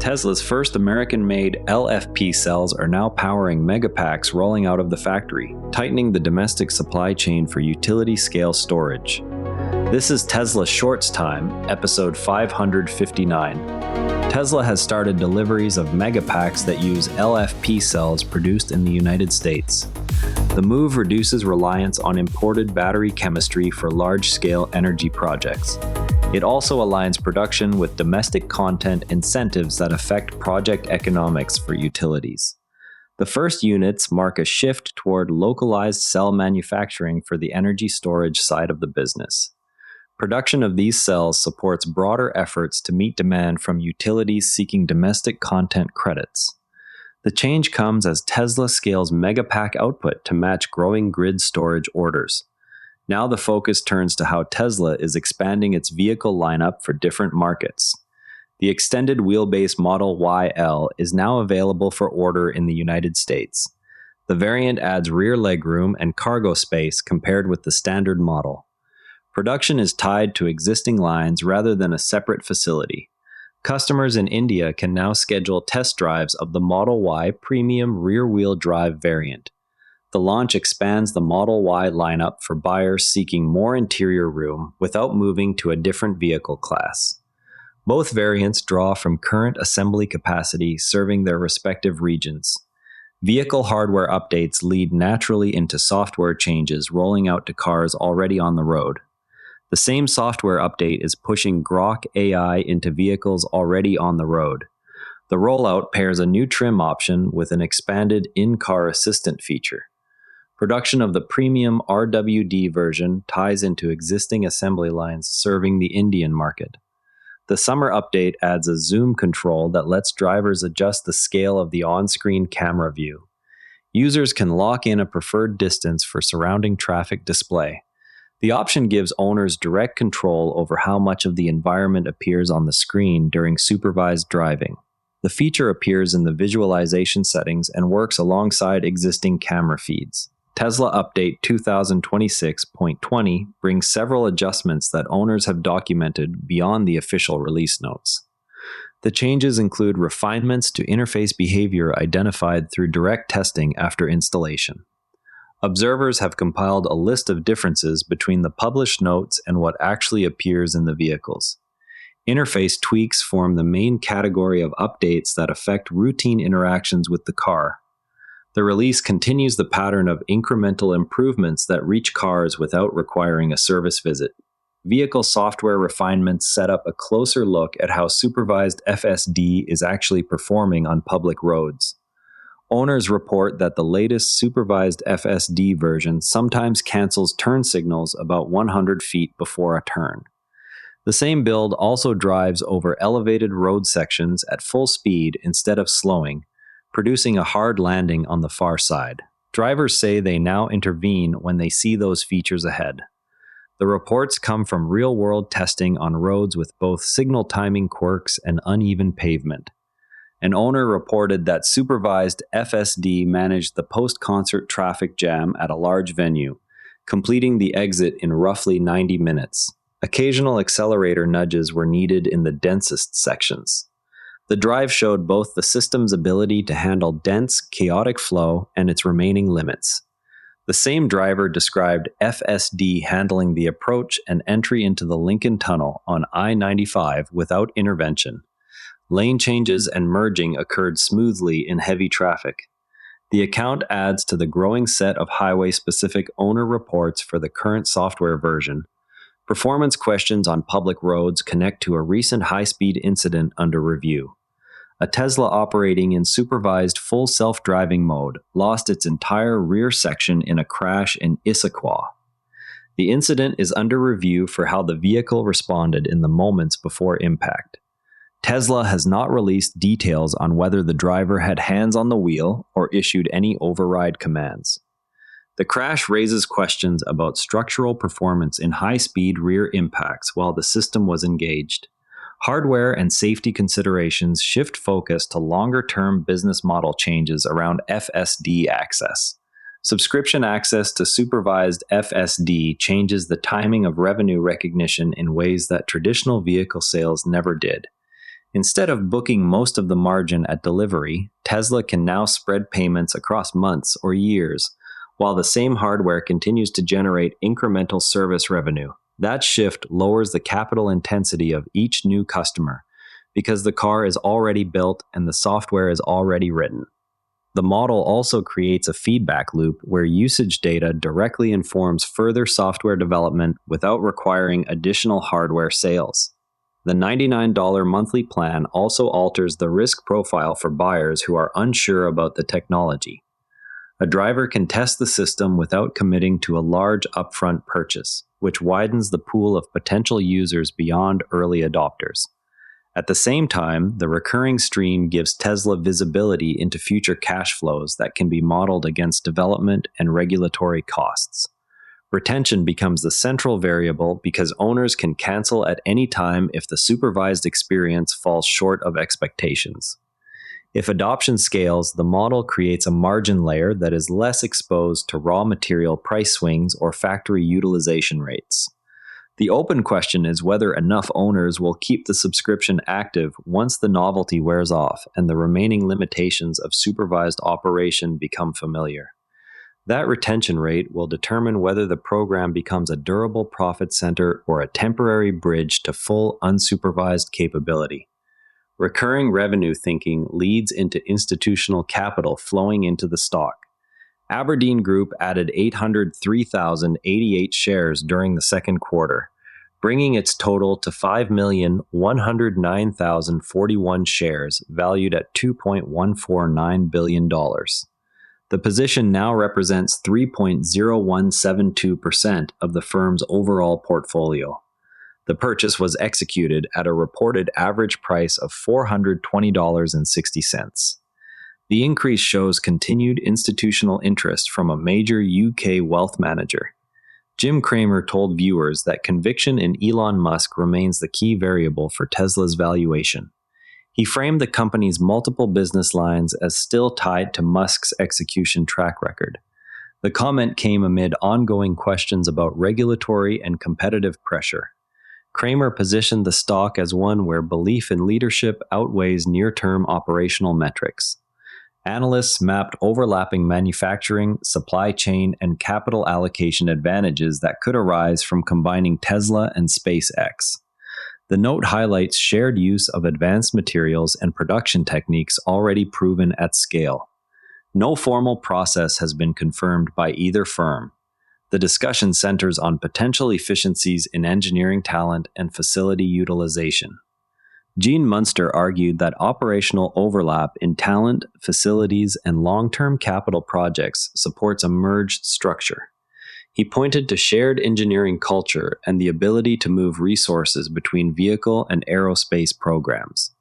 Tesla's first American-made LFP cells are now powering Megapacks rolling out of the factory, tightening the domestic supply chain for utility-scale storage. This is Tesla Shorts Time, episode 559. Tesla has started deliveries of Megapacks that use LFP cells produced in the United States. The move reduces reliance on imported battery chemistry for large-scale energy projects. It also aligns production with domestic content incentives that affect project economics for utilities. The first units mark a shift toward localized cell manufacturing for the energy storage side of the business. Production of these cells supports broader efforts to meet demand from utilities seeking domestic content credits. The change comes as Tesla scales Megapack output to match growing grid storage orders. Now the focus turns to how Tesla is expanding its vehicle lineup for different markets. The extended wheelbase Model YL is now available for order in the United States. The variant adds rear legroom and cargo space compared with the standard model. Production is tied to existing lines rather than a separate facility. Customers in India can now schedule test drives of the Model Y Premium rear-wheel drive variant. The launch expands the Model Y lineup for buyers seeking more interior room without moving to a different vehicle class. Both variants draw from current assembly capacity serving their respective regions. Vehicle hardware updates lead naturally into software changes rolling out to cars already on the road. The same software update is pushing Grok AI into vehicles already on the road. The rollout pairs a new trim option with an expanded in-car assistant feature. Production of the Premium RWD version ties into existing assembly lines serving the Indian market. The summer update adds a zoom control that lets drivers adjust the scale of the on-screen camera view. Users can lock in a preferred distance for surrounding traffic display. The option gives owners direct control over how much of the environment appears on the screen during supervised driving. The feature appears in the visualization settings and works alongside existing camera feeds. Tesla Update 2026.20 brings several adjustments that owners have documented beyond the official release notes. The changes include refinements to interface behavior identified through direct testing after installation. Observers have compiled a list of differences between the published notes and what actually appears in the vehicles. Interface tweaks form the main category of updates that affect routine interactions with the car. The release continues the pattern of incremental improvements that reach cars without requiring a service visit. Vehicle software refinements set up a closer look at how supervised FSD is actually performing on public roads. Owners report that the latest supervised FSD version sometimes cancels turn signals about 100 feet before a turn. The same build also drives over elevated road sections at full speed instead of slowing, producing a hard landing on the far side. Drivers say they now intervene when they see those features ahead. The reports come from real-world testing on roads with both signal timing quirks and uneven pavement. An owner reported that supervised FSD managed the post-concert traffic jam at a large venue, completing the exit in roughly 90 minutes. Occasional accelerator nudges were needed in the densest sections. The drive showed both the system's ability to handle dense, chaotic flow and its remaining limits. The same driver described FSD handling the approach and entry into the Lincoln Tunnel on I-95 without intervention. Lane changes and merging occurred smoothly in heavy traffic. The account adds to the growing set of highway-specific owner reports for the current software version. Performance questions on public roads connect to a recent high-speed incident under review. A Tesla operating in supervised full self-driving mode lost its entire rear section in a crash in Issaquah. The incident is under review for how the vehicle responded in the moments before impact. Tesla has not released details on whether the driver had hands on the wheel or issued any override commands. The crash raises questions about structural performance in high-speed rear impacts while the system was engaged. Hardware and safety considerations shift focus to longer-term business model changes around FSD access. Subscription access to supervised FSD changes the timing of revenue recognition in ways that traditional vehicle sales never did. Instead of booking most of the margin at delivery, Tesla can now spread payments across months or years, while the same hardware continues to generate incremental service revenue. That shift lowers the capital intensity of each new customer, because the car is already built and the software is already written. The model also creates a feedback loop where usage data directly informs further software development without requiring additional hardware sales. The $99 monthly plan also alters the risk profile for buyers who are unsure about the technology. A driver can test the system without committing to a large upfront purchase, which widens the pool of potential users beyond early adopters. At the same time, the recurring stream gives Tesla visibility into future cash flows that can be modeled against development and regulatory costs. Retention becomes the central variable because owners can cancel at any time if the supervised experience falls short of expectations. If adoption scales, the model creates a margin layer that is less exposed to raw material price swings or factory utilization rates. The open question is whether enough owners will keep the subscription active once the novelty wears off and the remaining limitations of supervised operation become familiar. That retention rate will determine whether the program becomes a durable profit center or a temporary bridge to full unsupervised capability. Recurring revenue thinking leads into institutional capital flowing into the stock. Aberdeen Group added 803,088 shares during the second quarter, bringing its total to 5,109,041 shares valued at $2.149 billion. The position now represents 3.0172% of the firm's overall portfolio. The purchase was executed at a reported average price of $420.60. The increase shows continued institutional interest from a major UK wealth manager. Jim Cramer told viewers that conviction in Elon Musk remains the key variable for Tesla's valuation. He framed the company's multiple business lines as still tied to Musk's execution track record. The comment came amid ongoing questions about regulatory and competitive pressure. Cramer positioned the stock as one where belief in leadership outweighs near-term operational metrics. Analysts mapped overlapping manufacturing, supply chain, and capital allocation advantages that could arise from combining Tesla and SpaceX. The note highlights shared use of advanced materials and production techniques already proven at scale. No formal process has been confirmed by either firm. The discussion centers on potential efficiencies in engineering talent and facility utilization. Gene Munster argued that operational overlap in talent, facilities, and long-term capital projects supports a merged structure. He pointed to shared engineering culture and the ability to move resources between vehicle and aerospace programs.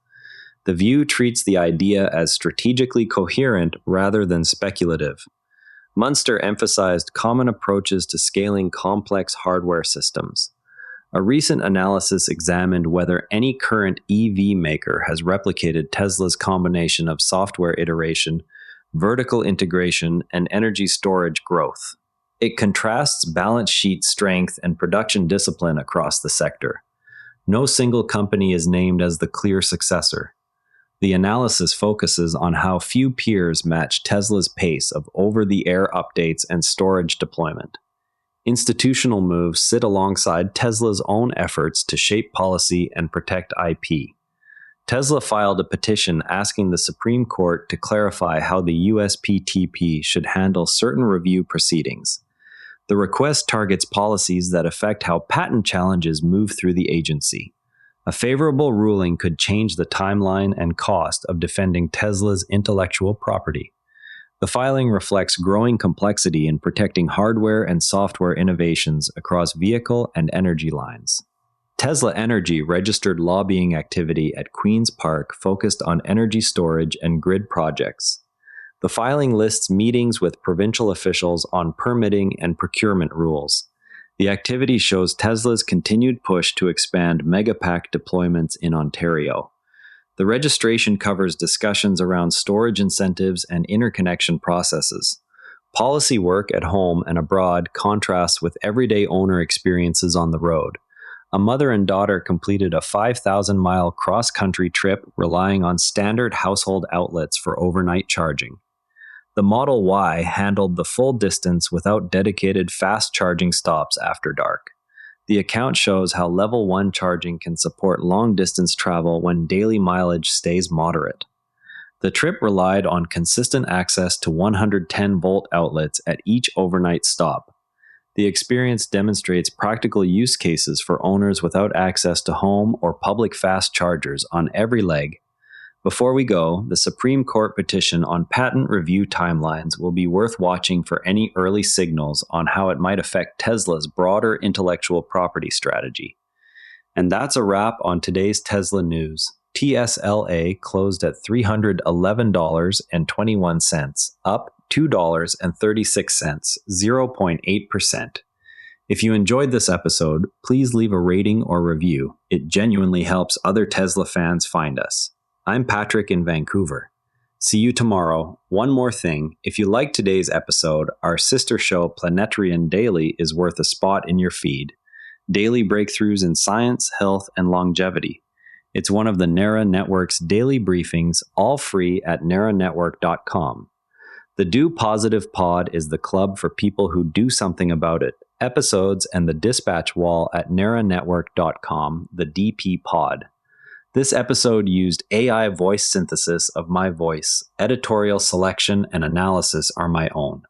The view treats the idea as strategically coherent rather than speculative. Munster emphasized common approaches to scaling complex hardware systems. A recent analysis examined whether any current EV maker has replicated Tesla's combination of software iteration, vertical integration, and energy storage growth. It contrasts balance sheet strength and production discipline across the sector. No single company is named as the clear successor. The analysis focuses on how few peers match Tesla's pace of over-the-air updates and storage deployment. Institutional moves sit alongside Tesla's own efforts to shape policy and protect IP. Tesla filed a petition asking the Supreme Court to clarify how the USPTP should handle certain review proceedings. The request targets policies that affect how patent challenges move through the agency. A favorable ruling could change the timeline and cost of defending Tesla's intellectual property. The filing reflects growing complexity in protecting hardware and software innovations across vehicle and energy lines. Tesla Energy registered lobbying activity at Queen's Park focused on energy storage and grid projects. The filing lists meetings with provincial officials on permitting and procurement rules. The activity shows Tesla's continued push to expand Megapack deployments in Ontario. The registration covers discussions around storage incentives and interconnection processes. Policy work at home and abroad contrasts with everyday owner experiences on the road. A mother and daughter completed a 5,000-mile cross-country trip relying on standard household outlets for overnight charging. The Model Y handled the full distance without dedicated fast charging stops after dark. The account shows how level 1 charging can support long-distance travel when daily mileage stays moderate. The trip relied on consistent access to 110-volt outlets at each overnight stop. The experience demonstrates practical use cases for owners without access to home or public fast chargers on every leg. Before we go, the Supreme Court petition on patent review timelines will be worth watching for any early signals on how it might affect Tesla's broader intellectual property strategy. And that's a wrap on today's Tesla news. TSLA closed at $311.21, up $2.36, 0.8%. If you enjoyed this episode, please leave a rating or review. It genuinely helps other Tesla fans find us. I'm Patrick in Vancouver. See you tomorrow. One more thing, if you liked today's episode, our sister show Planetarian Daily is worth a spot in your feed. Daily breakthroughs in science, health, and longevity. It's one of the NARA Network's daily briefings, all free at naranetwork.com. The Do Positive Pod is the club for people who do something about it. Episodes and the dispatch wall at naranetwork.com, the DP Pod. This episode used AI voice synthesis of my voice. Editorial selection and analysis are my own.